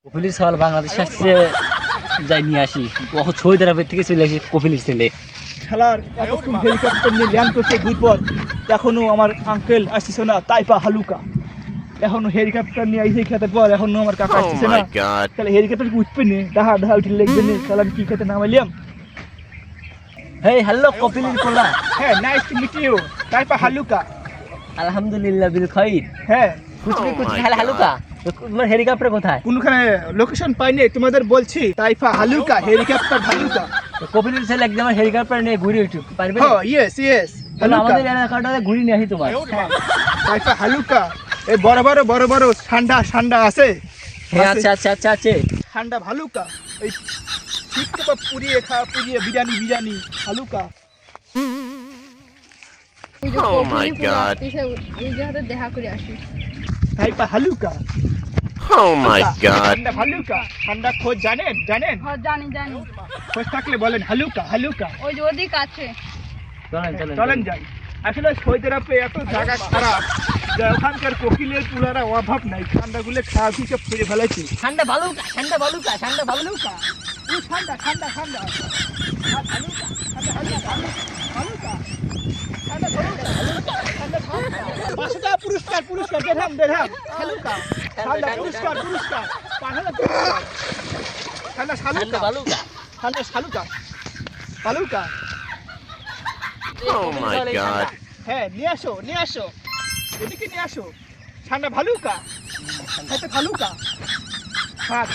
কপিলের সওয়াল বাংলাদেশ আসছে, যাই নিয়ে আসি। সৌদি আরবের থেকে চলে আসি কপিলের ছেলে। খেলার এতক্ষণ হেলিকপ্টার নিয়ে ল্যান্ড করছে দুইবার, এখনো আমার আঙ্কেল আসছে না তাইপা হালুকা। এখনো হেলিকপ্টার নিয়ে আইসে খেতে পর এখনো আমার কাকা আসছে না। তাহলে হেলিকপ্টার কি উঠবে নি, ডাহা ডাহা উঠে লেগবে নি। তাহলে আমি কি খেতে নামাইলাম। হেই হ্যালো কপিলের কোলা। হ্যাঁ, নাইস টু মিট ইউ তাইপা হালুকা। আলহামদুলিল্লাহ বিল খাইর। হ্যাঁ, কুছ খালা হালুকা। তোমার হেলিকপ্টার কোথায়? কোনখানে লোকেশন পাইনি, তোমাদের বলছি তাইফা হালুকা, হেলিকপ্টার হালুকা। কপিলের ছেলে একদম হেলিকপ্টার নিয়ে ঘুরে উঠু পারবে? হ্যাঁ, ইয়েস ইয়েস, তাহলে আমাদের এলাকাটাতে ঘুরে নিয়ে আসি তোমার। হ্যাঁ, তাইপা হালুকা। এই বড় বড় ঠান্ডা ঠান্ডা আছে। হ্যাঁ, আচ্ছা আচ্ছা আচ্ছা আছে। ঠান্ডা ভালুকা, এই শীতকে তো পুড়িয়ে পুড়িয়ে বিরিয়ানি হালুকা। Oh my god. দেখা করে আসি। তাইপা হালুকা। Oh my god. ঠান্ডা ভালুকা, ঠান্ডা খোঁজ জানেন? হ্যাঁ, জানি জানি। খোঁজ থাকলে বলেন হালুকা হালুকা। ওই যে ওদিক আছে। চলেন যাই। আসলে সৌদি আরবে এত জায়গা খারাপ যে ওখানকার কোকিলের পুলারা অভাব নাই, ঠান্ডাগুলো খাওয়া থেকে ফিরে ফেলাইছি। ঠান্ডা ভালুকা, ঠান্ডা ভালুকা, ঠান্ডা ভালুকা। ঠান্ডা ঠান্ডা ঠান্ডা হালুকা, ঠান্ডা হালুকা হালুকা, ঠান্ডা হালুকা ঠান্ডা ঠান্ডা। 500 টাকা পুরস্কার দেখাম হালুকা, ঠান্ডা পুরস্কার 5,000 পুরস্কার। ঠান্ডা ঠান্ডা ভালুকা। ঠান্ডা হালুকা হালুকা। Oh my god. হ্যাঁ, নিয়ে আসো এদিকে নিয়ে আসো। ঠান্ডা ভালুকা, হালুকা। হাত